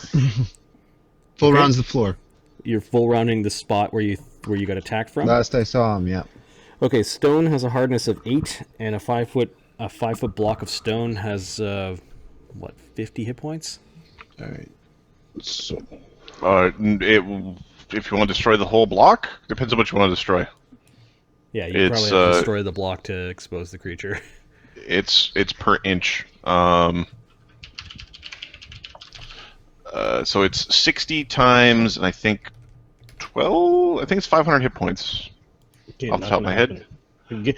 Full Okay. rounds the floor. You're full rounding the spot where you got attacked from. Last I saw him, yeah. Okay, stone has a hardness of 8, and a 5-foot block of stone has 50 hit points. Alright. So If you want to destroy the whole block, depends on what you want to destroy. Yeah, you It's, probably have to destroy the block to expose the creature. It's per inch. So it's 60 times, and I think 12. I think it's 500 hit points Okay, off the not top of my gonna head. happen.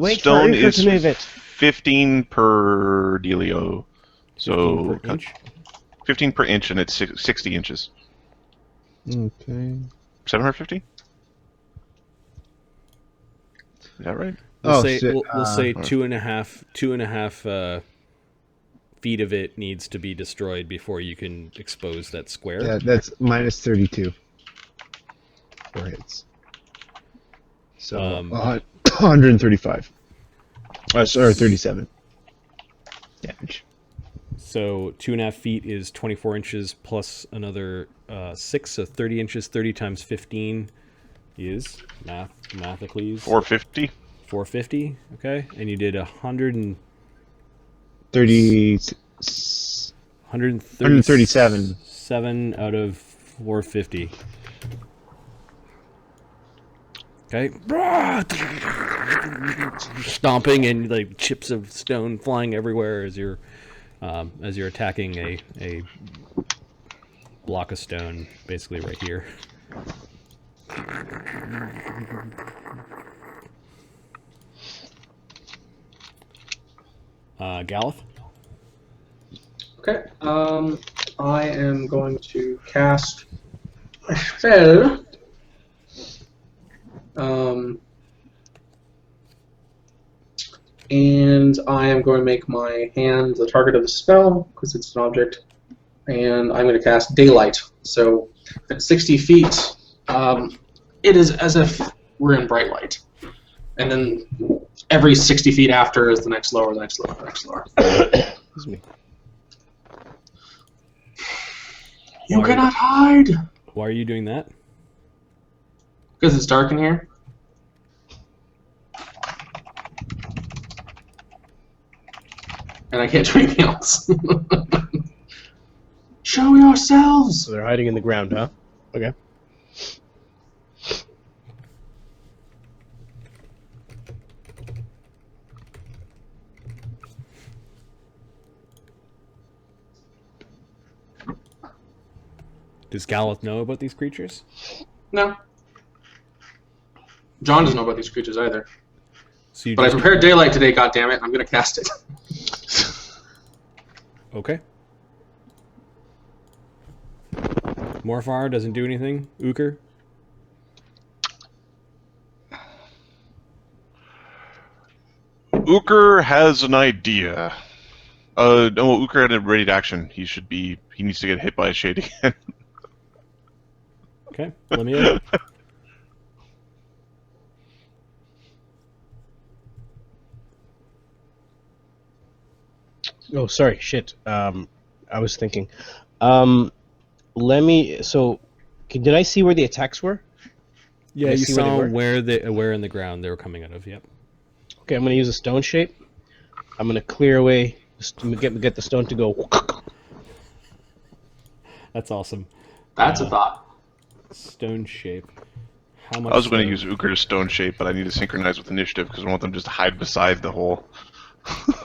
Wait Stone for Uker is to move it. 15 per dealio. 15 So per inch. 15 per inch, and it's 60 inches. Okay. 750. Is that right? We'll Oh, say shit. we'll say alright. 2.5 feet of it needs to be destroyed before you can expose that square. Yeah, that's minus 32 for hits. So 135. Sorry, 37 damage. So 2.5 feet is 24 inches plus another 6, so 30 inches. 30 times 15 is mathically 450. 450. Okay, and you did 137 137. out of 450. Okay. Stomping and like chips of stone flying everywhere as you're attacking a block of stone, basically right here. Galeth? Okay. I am going to cast a spell. And I am going to make my hand the target of the spell because it's an object. And I'm going to cast Daylight. So at 60 feet, it is as if we're in bright light. And then every 60 feet after is the next lower, the next lower, the next lower. Excuse me. You cannot hide! Why are you doing that? Because it's dark in here. And I can't do anything else. Show yourselves! So they're hiding in the ground, huh? Okay. Does Galeth know about these creatures? No. John doesn't know about these creatures either. So you But I just prepared Daylight today, goddammit. I'm gonna cast it. okay. Morfar doesn't do anything. Uker. Uker has an idea. No, Uker had a ready to action. He needs to get hit by a shade again. Okay. Lemmy-O. Oh, sorry, shit. I was thinking. So, did I see where the attacks were? Yeah, I you see where they saw were? where in the ground they were coming out of. Yep. Okay, I'm gonna use a stone shape. I'm gonna clear away, get the stone to go. That's awesome. That's a thought. Stone shape. How much? I was going to stone? use Uker's stone shape, but I need to synchronize with initiative because I want them just to hide beside the hole.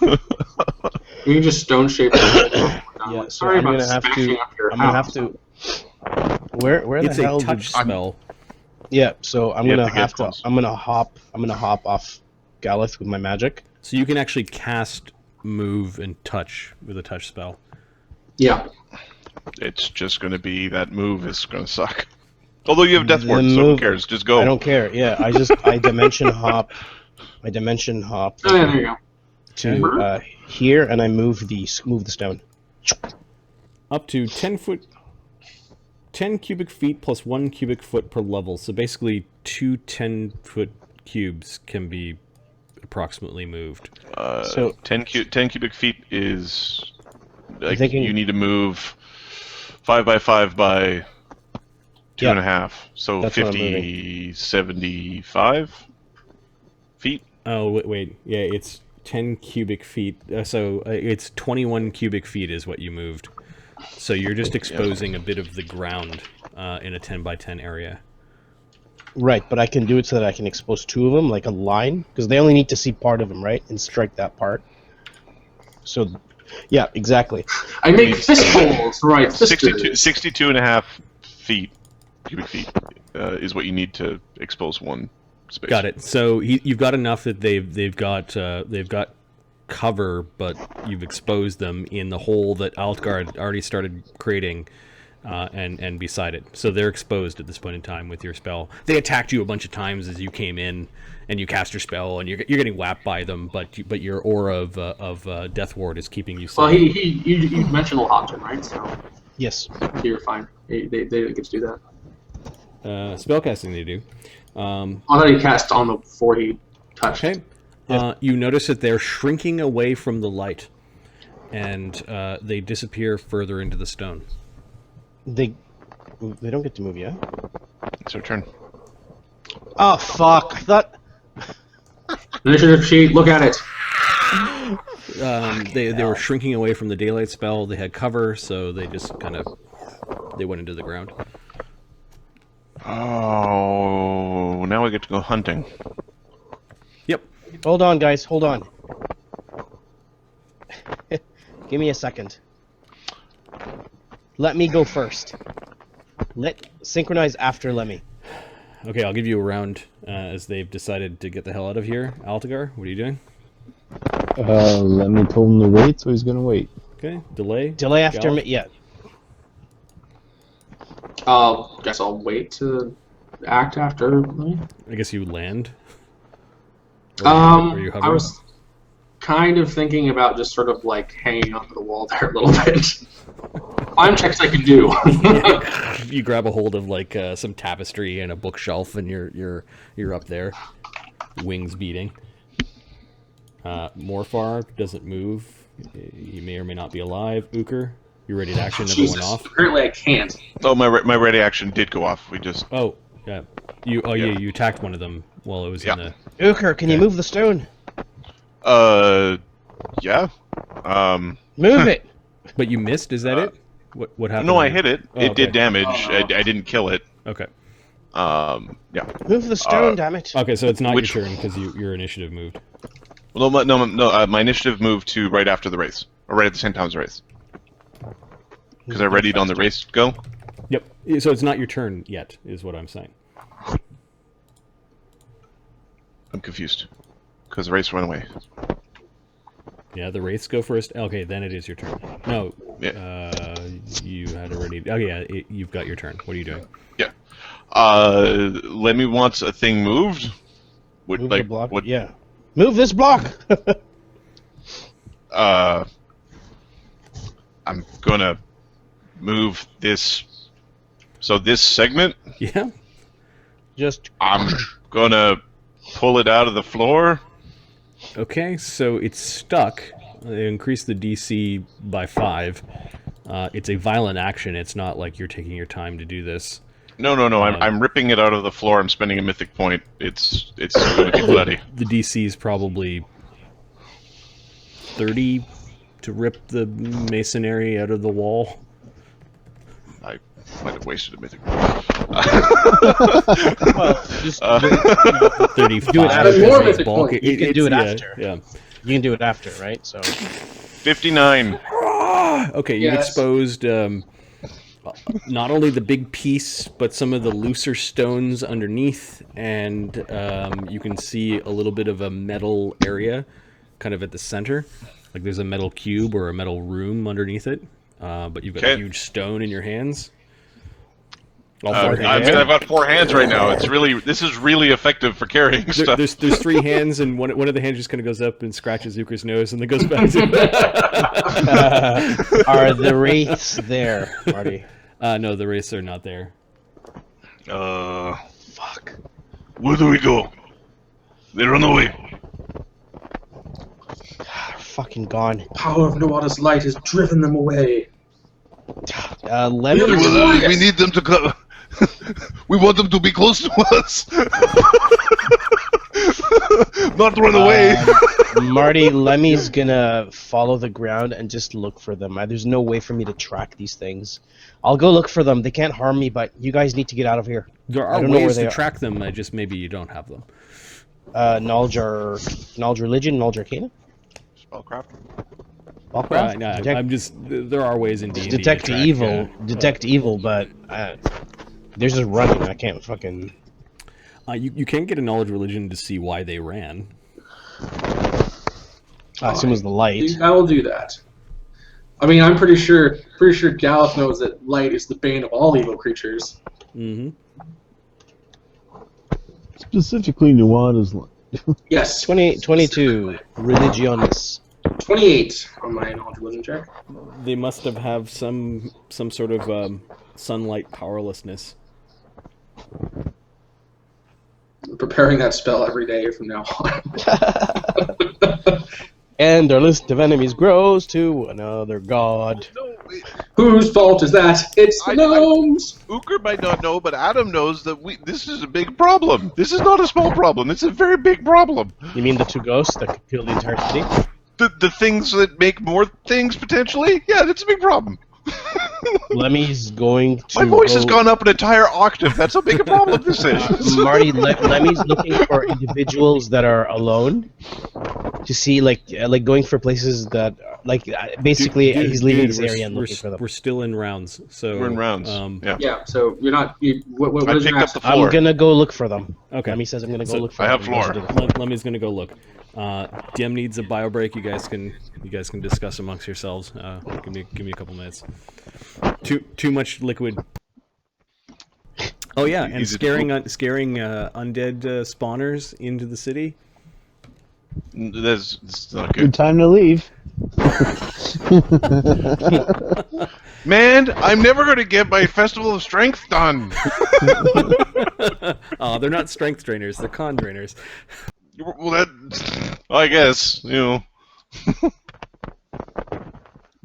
You can just stone shape it. Yeah, so Sorry I'm about gonna have smashing to. up your I'm gonna house. have to. Where It's the hell? a touch did, spell. yeah, so I'm You gonna have to get have to. close. I'm gonna hop off Galeth with my magic. So you can actually cast, move, and touch with a touch spell. Yeah. It's just going to be that move is going to suck. Although you have Death Ward, The so who move- cares? Just go. I don't care. Yeah, I dimension hop. I dimension hop Oh, yeah, there you go. to here, and I move the stone. Up to 10 cubic feet plus 1 cubic foot per level. So basically, 2 10-foot cubes can be approximately moved. So 10 cubic feet is like thinking- you need to move 5 by 5 by 2.5. So That's what I'm 50, 75 feet. Oh, wait. Yeah, it's 10 cubic feet. So it's 21 cubic feet is what you moved. So you're just exposing a bit of the ground in a 10 by 10 area. Right, but I can do it so that I can expose 2 of them, like a line, because they only need to see part of them, right, and strike that part. So, yeah, exactly. I make fistfuls, right? 62 and a half cubic feet is what you need to expose one space. Got it. So you've got enough that they've got cover, but you've exposed them in the hole that Altgard already started creating, and beside it. So they're exposed at this point in time with your spell. They attacked you a bunch of times as you came in, and you cast your spell, and you're getting whapped by them. But your aura of Death Ward is keeping you safe. Well, you mentioned Hopton, right? So Yes. you're fine. They didn't get to do that. Spellcasting they do. I thought he cast on before he touched. Okay. You notice that they're shrinking away from the light, and they disappear further into the stone. They don't get to move yet. It's your turn. Oh, fuck. I thought... Initiative sheet, look at it. They were shrinking away from the daylight spell. They had cover, so they just they went into the ground. Oh, now we get to go hunting. Yep. Hold on, guys. Hold on. Give me a second. Let me go first. Synchronize after Lemmy. Okay, I'll give you a round as they've decided to get the hell out of here. Altagar, what are you doing? Let me told him to wait, so he's gonna wait. Okay, delay. Delay after Gal? me. Yeah. Guess I'll wait to act after. I guess you land. Or you I hovering? was kind of thinking about just sort of like hanging onto the wall there a little bit. Climb checks I can do. You grab a hold of like some tapestry and a bookshelf, and you're up there, wings beating. Morfar doesn't move. He may or may not be alive. Uker, you ready to action? Never went off. Apparently I can't. Oh, my ready action did go off. We just... Oh, yeah. You attacked one of them while it was in the... Uker, can you move the stone? Yeah. Move it! But you missed, is that it? What happened? No, I hit it. Oh, It okay. did damage. I didn't kill it. Okay. Yeah. Move the stone, damn it. Okay, so it's not Which- your turn because your initiative moved. Well, no. My initiative moved to right after the race, or right at the same time as the race, because I readied on the race go. Yep. So it's not your turn yet, is what I'm saying. I'm confused, because the race went away. Yeah, the wraiths go first. Okay, then it is your turn. No. Yeah. You had already. Oh yeah, you've got your turn. What are you doing? Yeah. Lemmy wants a thing moved. Move the block. Yeah. Move this block! I'm gonna move this. So this segment, Yeah. Just... I'm gonna pull it out of the floor. Okay, so it's stuck. They increased the DC by 5. It's a violent action. It's not like you're taking your time to do this. No. I'm ripping it out of the floor. I'm spending a mythic point. It's gonna be bloody. The DC is probably 30 to rip the masonry out of the wall. I might have wasted a mythic. Well, just... 35 Do it out of is more its mythic bulk. point. You can do it after. Yeah. You can do it after, right? So... 59. Okay, you've Yes. exposed not only the big piece, but some of the looser stones underneath, and you can see a little bit of a metal area kind of at the center. Like there's a metal cube or a metal room underneath it, but you've got a Okay. huge stone in your hands. All four I've hands. got 4 hands right now. This is really effective for carrying stuff. There's 3 hands, and one of the hands just kind of goes up and scratches Zuker's nose, and then goes back to... Are the wraiths there, Marty? No, the wraiths are not there. Fuck. Where do we go? They run away. They're fucking gone. Power of Nawada's light has driven them away. Lemmy... We need them to come. We want them to be close to us. Not run away. Marty, Lemmy's gonna follow the ground and just look for them. There's no way for me to track these things. I'll go look for them. They can't harm me, but you guys need to get out of here. There I are don't know where ways they to are. track them. Just maybe you don't have them. Knowledge religion, knowledge arcana. Spellcraft. Spellcraft? No, Detect- I'm just. There are ways in D&D to detect track, evil, detect evil, but they're just running. I can't fucking. You can get a knowledge religion to see why they ran. I assume it was the light. I will do that. I mean, I'm pretty sure Galeth knows that light is the bane of all evil creatures. Mm-hmm. Specifically, Nuada's light. Yes. 22 religionis. 28 on my knowledge religion check. They must have some sort of sunlight powerlessness. I'm preparing that spell every day from now on. And our list of enemies grows to another god. Whose fault is that? It's the gnomes! Uker might not know, but Adam knows that this is a big problem. This is not a small problem. It's a very big problem. You mean the two ghosts that could kill the entire city? The things that make more things, potentially? Yeah, that's a big problem. Lemmy's going to. My voice has gone up an entire octave. That's how big a problem this is. Marty, Lemmy's looking for individuals that are alone to see, like going for places that, basically, he's leaving this area and looking for them. We're still in rounds, so We're in rounds. Yeah. Yeah, so you're not... what I is your picked up next? the floor. I'm gonna go look for them. Okay. Lemmy says I'm gonna go So, look for I them. have floor. Lemmy's gonna go look. DM needs a bio break. You guys can discuss amongst yourselves. Give me a couple minutes. Too much liquid. Oh yeah, and Easy to scaring undead spawners into the city. That's not Good good. time to leave. Man, I'm never going to get my Festival of Strength done. Oh, they're not strength drainers. They're con drainers. Well, that... I guess, you know.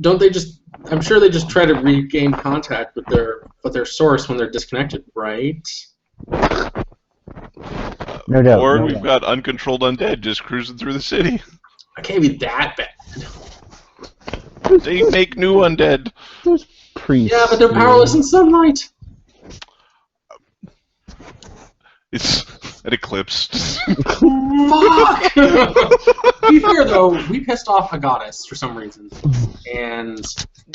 Don't they just... I'm sure they just try to regain contact with their source when they're disconnected, right? No doubt. Or no we've doubt. got uncontrolled undead just cruising through the city. It can't be that bad. They make new undead. Those priests. Yeah, but they're powerless in sunlight. It's an eclipse. Fuck! To be fair, though, we pissed off a goddess for some reason. And...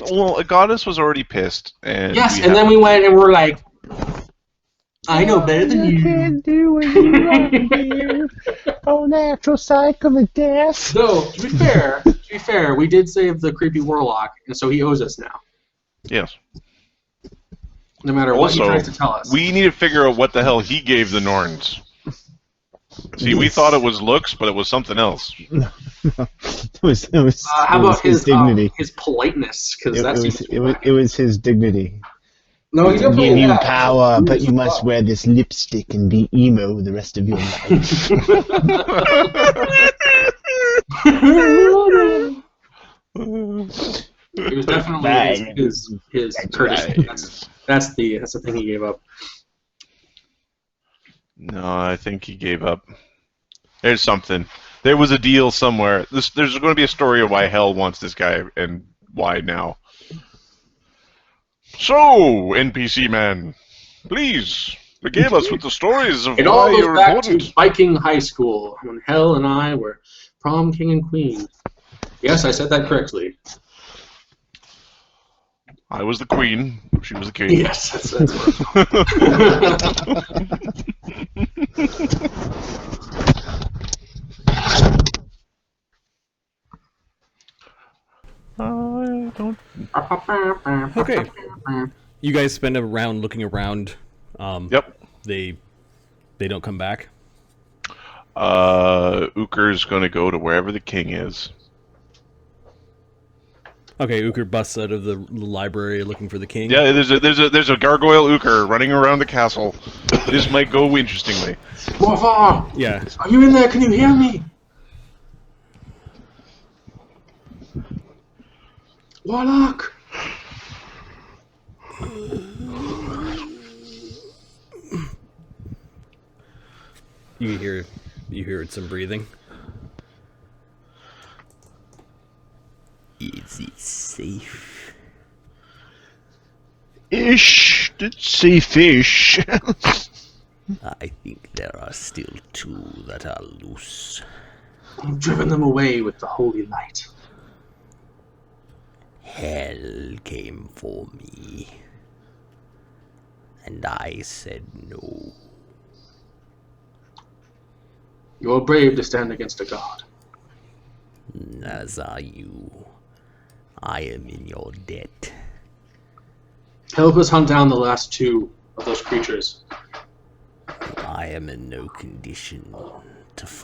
Well, a goddess was already pissed. And Yes, and then we went and we're like... I know better than you. Can't do what you want to do. Oh, natural cycle of death. No, to be fair, we did save the creepy warlock, and so he owes us now. Yes. No matter what he Also, tries to tell us. we need to figure out what the hell he gave the Norns. See, we thought it was looks, but it was something else. It was how it was about his dignity? his politeness? Because It, that's it was his dignity. no, he didn't Give put you that. power, but you must wear this lipstick and be emo the rest of your life. It was definitely Right. his courtesy. That's the thing he gave up. No, I think he gave up. There's something. There was a deal somewhere. There's going to be a story of why hell wants this guy and why now. So, NPC man, please regale us with the stories of It all why goes you're back important. to Viking high school when Hel and I were prom king and queen. Yes, I said that correctly. I was the queen. She was the king. Yes, that's I don't. Okay. You guys spend a round looking around. Yep. They don't come back. Uker's going to go to wherever the king is. Okay, Uker busts out of the library looking for the king. Yeah, there's a gargoyle Uker running around the castle. This might go interestingly. Morfar, Yeah. are you in there? Can you hear me? Warlock. You hear some breathing. safe. Ish, did say fish. I think there are still 2 that are loose. I've driven them away with the holy light. Hell came for me, and I said no. You're brave to stand against a god. As are you. I am in your debt. Help us hunt down the last 2 of those creatures. I am in no condition to fight.